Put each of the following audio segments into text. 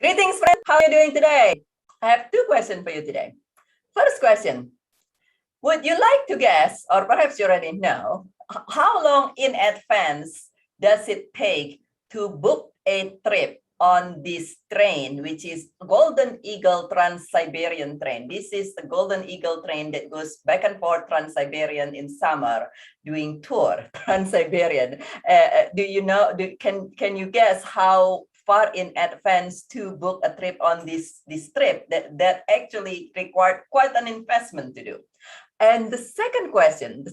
Greetings, friends. How are you doing today? I have two questions for you today. First question, would you like to guess, or perhaps you already know, how long in advance does it take to book a trip on this train, which is Golden Eagle Trans-Siberian train? This is the Golden Eagle train that goes back and forth Trans-Siberian in summer, doing tour Trans-Siberian. Do you know? Can you guess how far in advance to book a trip on this trip that actually required quite an investment to do? And the second question,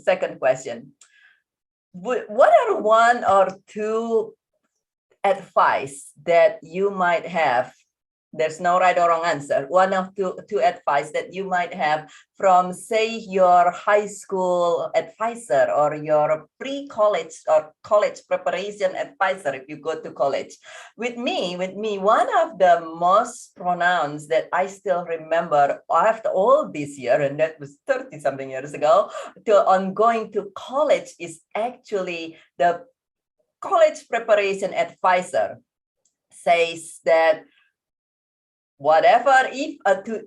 what are one or two advice that you might have? There's no right or wrong answer. One of two advice that you might have from, say, your high school advisor or your pre-college or college preparation advisor if you go to college. With me, one of the most pronounced that I still remember after all this year, and that was 30-something years ago, on going to college is actually the college preparation advisor says that whatever to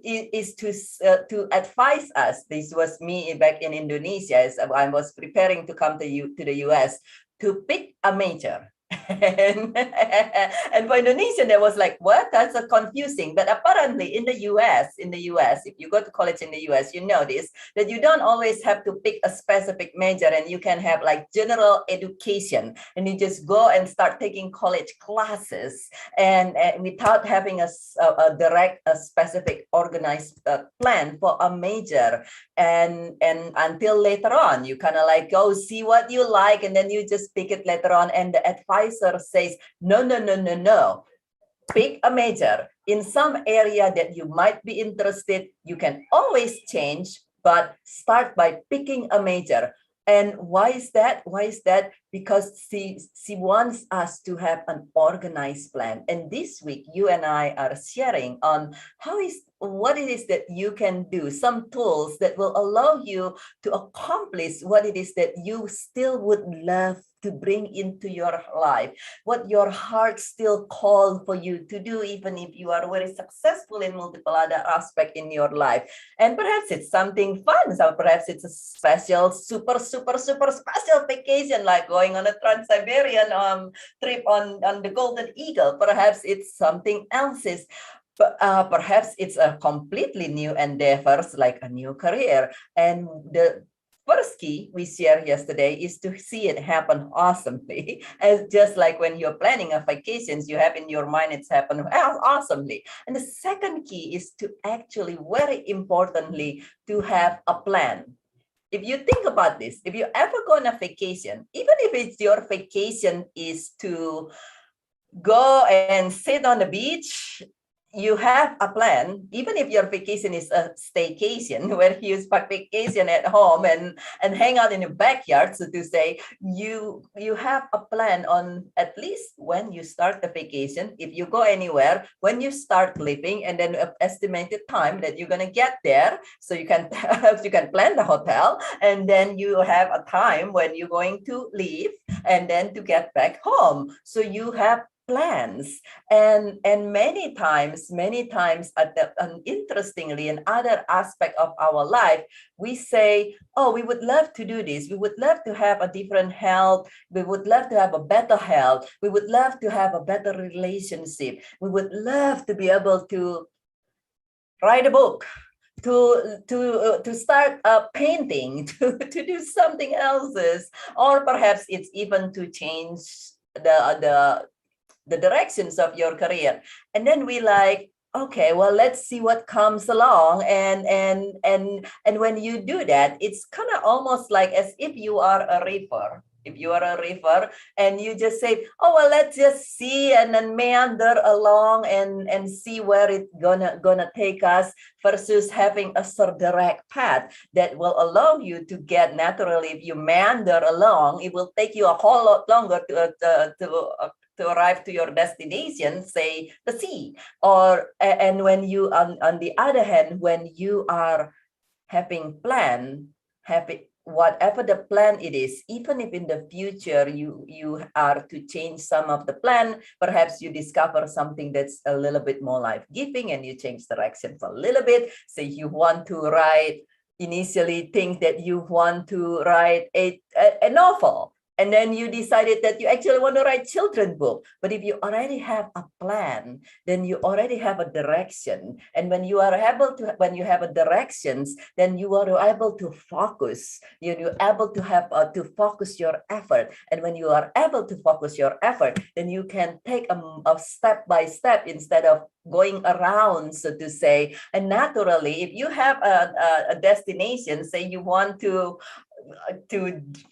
advise us. This was me back in Indonesia as I was preparing to come to the US to pick a major. And for Indonesian, there was like, what? That's a confusing. But apparently in the US, if you go to college in the US, you notice that you don't always have to pick a specific major, and you can have like general education, and you just go and start taking college classes and without having a direct, a specific organized plan for a major. And until later on, you kind of like go see what you like, and then you just pick it later on. And the advisor says, no, pick a major in some area that you might be interested. You can always change, but start by picking a major. And why is that? Because she wants us to have an organized plan. And this week, you and I are sharing on what it is that you can do, some tools that will allow you to accomplish what it is that you still would love to bring into your life, what your heart still calls for you to do, even if you are very successful in multiple other aspects in your life. And perhaps it's something fun. So perhaps it's a special, super special vacation, like going on a Trans-Siberian trip on the Golden Eagle. Perhaps it's something else's. Perhaps it's a completely new endeavors, like a new career. And the first key we shared yesterday is to see it happen awesomely. As just like when you're planning a vacations, you have in your mind it's happened awesomely. And the second key is to actually, very importantly, to have a plan. If you think about this, if you ever go on a vacation, even if it's your vacation is to go and sit on the beach, you have a plan. Even if your vacation is a staycation, where you spend vacation at home and hang out in the backyard, so to say, you have a plan on at least when you start the vacation, if you go anywhere, when you start leaving, and then estimated time that you're going to get there, so you can plan the hotel, and then you have a time when you're going to leave and then to get back home. So you have plans. And many times interestingly, in other aspect of our life, we say, oh, we would love to do this, we would love to have a different health, we would love to have a better health, we would love to have a better relationship, we would love to be able to write a book, to start painting, to do something else's, or perhaps it's even to change the directions of your career. And then we like, okay, well, let's see what comes along. And when you do that, it's kind of almost like as if you are a river. If you are a river and you just say, oh, well, let's just see, and then meander along and see where it's gonna take us, versus having a sort of direct path that will allow you to get naturally. If you meander along, it will take you a whole lot longer to arrive to your destination, say the sea. And when you, on the other hand, when you are having plan, whatever the plan it is, even if in the future you are to change some of the plan, perhaps you discover something that's a little bit more life-giving and you change direction for a little bit. Say you want to write, initially think that you want to write a novel, and then you decided that you actually want to write children's book. But if you already have a plan, then you already have a direction. And when you are able to, when you have a directions, then you are able to focus. You're able to have to focus your effort. And when you are able to focus your effort, then you can take a step by step instead of going around, so to say. And naturally, if you have a destination, say you want to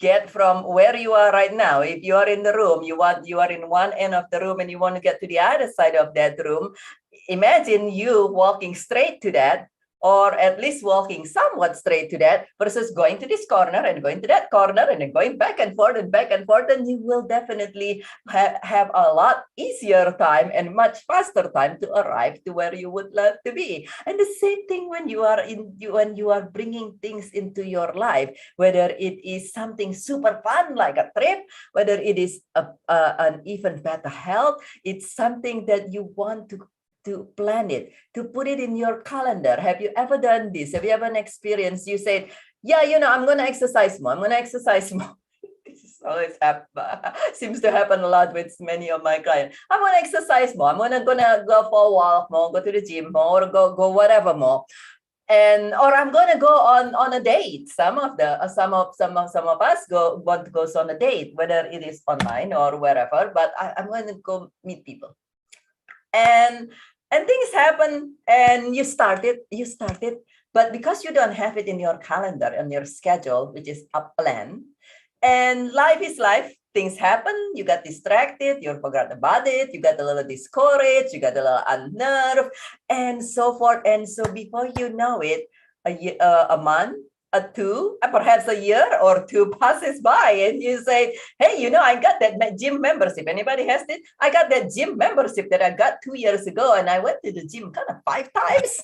get from where you are right now. If you are in the room, you are in one end of the room and you want to get to the other side of that room, imagine you walking straight to that, or at least walking somewhat straight to that, versus going to this corner and going to that corner and then going back and forth, and you will definitely have a lot easier time and much faster time to arrive to where you would love to be. And the same thing when you are bringing things into your life, whether it is something super fun like a trip, whether it is an even better health, it's something that you want to plan it, to put it in your calendar. Have you ever done this? Have you ever an experience? You said, yeah, I'm going to exercise more. I'm going to exercise more. This is always seems to happen a lot with many of my clients. I'm going to exercise more. I'm going to go for a walk more, go to the gym more, or go whatever more. And or I'm going to go on a date. Some of us want to go on a date, whether it is online or wherever. But I'm going to go meet people. And things happen and you started, but because you don't have it in your calendar, on your schedule, which is a plan, and life is life, things happen, you got distracted, you forgot about it, you got a little discouraged, you got a little unnerved, and so forth. And so before you know it, a month, two, perhaps a year or two passes by, and you say, hey, I got that gym membership. Anybody has it? I got that gym membership that I got 2 years ago, and I went to the gym kind of 5 times.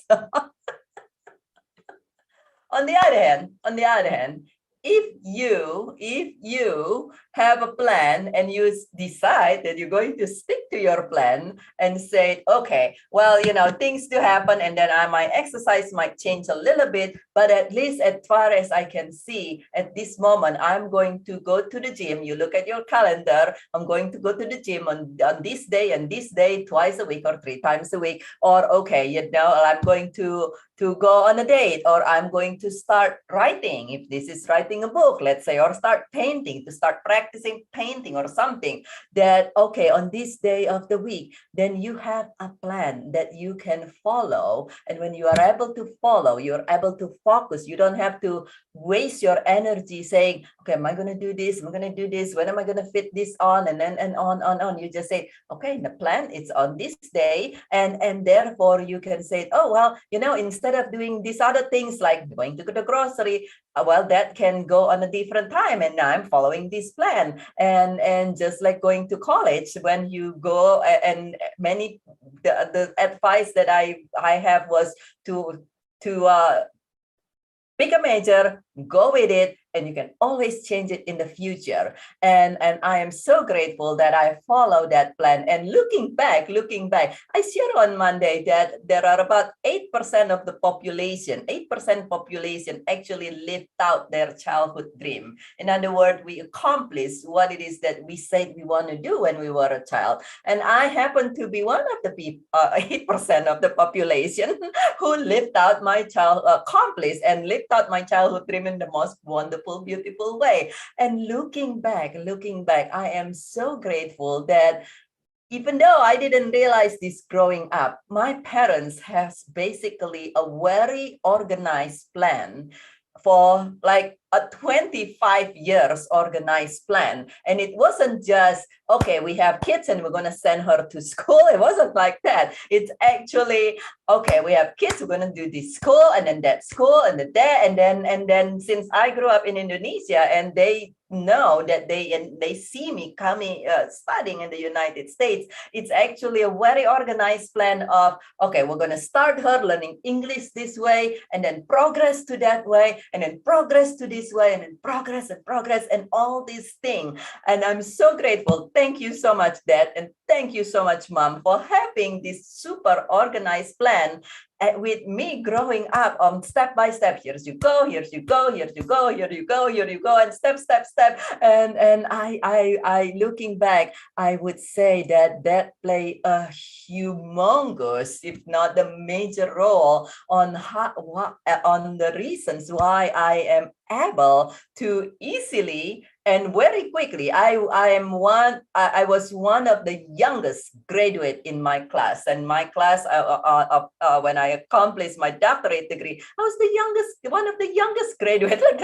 On the other hand, if you have a plan and you decide that you're going to stick to your plan and say, okay, well, things do happen, and then my exercise might change a little bit, but at least as far as I can see at this moment, I'm going to go to the gym. You look at your calendar, I'm going to go to the gym on this day and this day, twice a week or 3 times a week. Or, okay, I'm going to go on a date, or I'm going to start writing, if this is writing a book, let's say, or start painting, to start practicing painting or something, that, okay, on this day of the week, then you have a plan that you can follow. And when you are able to follow, you're able to focus. You don't have to waste your energy saying, okay, am I going to do this? Am I going to do this? When am I going to fit this on? And then, and on. You just say, okay, the plan, it's on this day. And therefore you can say, oh, well, instead of doing these other things like going to the grocery, well, that can go on a different time, and now I'm following this plan. And just like going to college, when you go, and the advice that I have was to pick a major, go with it, and you can always change it in the future. And I am so grateful that I followed that plan. And looking back, I shared on Monday that there are about 8% of the population, 8% population actually lived out their childhood dream. In other words, we accomplished what it is that we said we want to do when we were a child. And I happen to be one of the people, 8% of the population who lived out my accomplished and lived out my childhood dream in the most wonderful, beautiful way. And looking back, I am so grateful that even though I didn't realize this growing up, my parents has basically a very organized plan for like a 25 years organized plan. And it wasn't just, okay, we have kids and we're going to send her to school. It wasn't like that. It's actually, okay, we have kids, we're going to do this school and then that school and that. And then since I grew up in Indonesia and they know that they see me coming, studying in the United States, it's actually a very organized plan of, okay, we're going to start her learning English this way and then progress to that way and then progress to this this way, and then progress and progress and all these things. And I'm so grateful. Thank you so much, Dad. And thank you so much, Mom, for having this super organized plan with me growing up on step by step. Here's you go, here's you go, here's you go, here you go, here you go, and step, step, step. And I looking back, I would say that that played a humongous, if not the major role on on the reasons why I am able to easily and very quickly. I was one of the youngest graduate in my class, and my class when I accomplished my doctorate degree, I was the youngest, one of the youngest graduate, like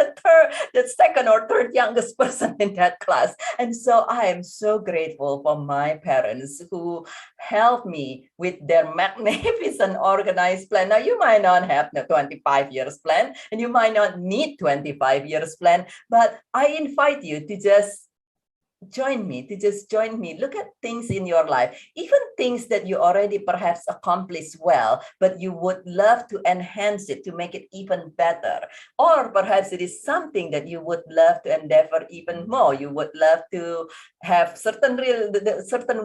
the second or third youngest person in that class. And so I am so grateful for my parents who helped me with their magnificent organized plan. Now, you might not have the 25 years plan, and you might not need 25 years plan, but I invite you to just join me, look at things in your life, even things that you already perhaps accomplished well, but you would love to enhance it to make it even better. Or perhaps it is something that you would love to endeavor even more. You would love to have certain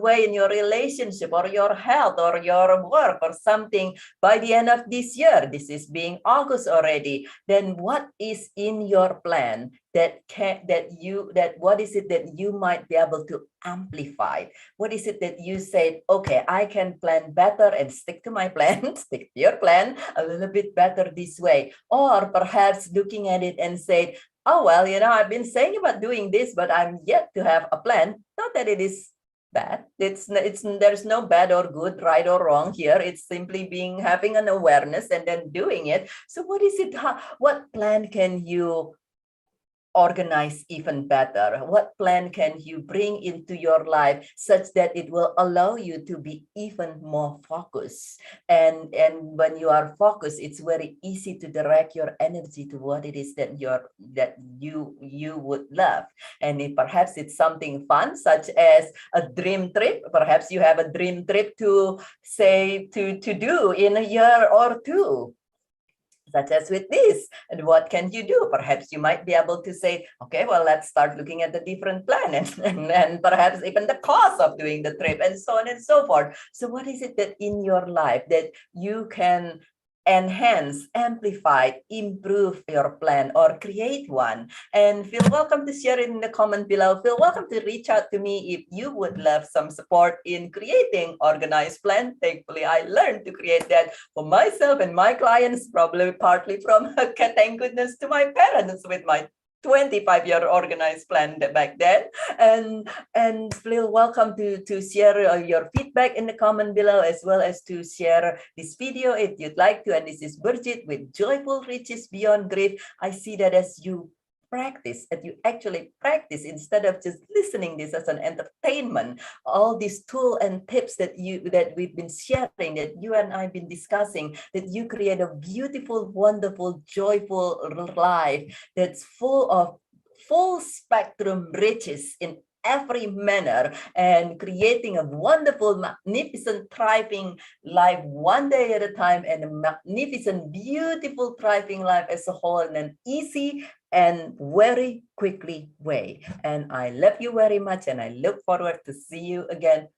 way in your relationship or your health or your work or something by the end of this year. This is being August already. Then what is in your plan what is it that you might be able to amplify? What is it that you said, okay, I can plan better and stick to my plan, stick to your plan a little bit better this way? Or perhaps looking at it and say, oh, well, I've been saying about doing this, but I'm yet to have a plan. Not that it is bad. There's no bad or good, right or wrong here. It's simply having an awareness and then doing it. So what is it? What plan can you organize even better? What plan can you bring into your life such that it will allow you to be even more focused? And when you are focused, it's very easy to direct your energy to what it is that you would love. And perhaps it's something fun, such as a dream trip. Perhaps you have a dream trip to do in a year or two, such as with this. And what can you do? Perhaps you might be able to say, okay, well, let's start looking at the different plan and perhaps even the cost of doing the trip and so on and so forth. So what is it that in your life that you can enhance, amplify, improve your plan or create one? And feel welcome to share it in the comment below. Feel welcome to reach out to me if you would love some support in creating organized plan. Thankfully, I learned to create that for myself and my clients, probably partly from thank goodness to my parents with my 25-year organized plan back then. And feel welcome to share your feedback in the comment below, as well as to share this video if you'd like to. And this is Birgit with Joyful Riches Beyond Grief. I see that as you practice, that you actually practice instead of just listening this as an entertainment, all these tools and tips that we've been sharing, that you and I've been discussing, that you create a beautiful, wonderful, joyful life that's full of full spectrum riches in every manner, and creating a wonderful, magnificent, thriving life one day at a time, and a magnificent, beautiful, thriving life as a whole in an easy and very quickly way. And I love you very much, and I look forward to see you again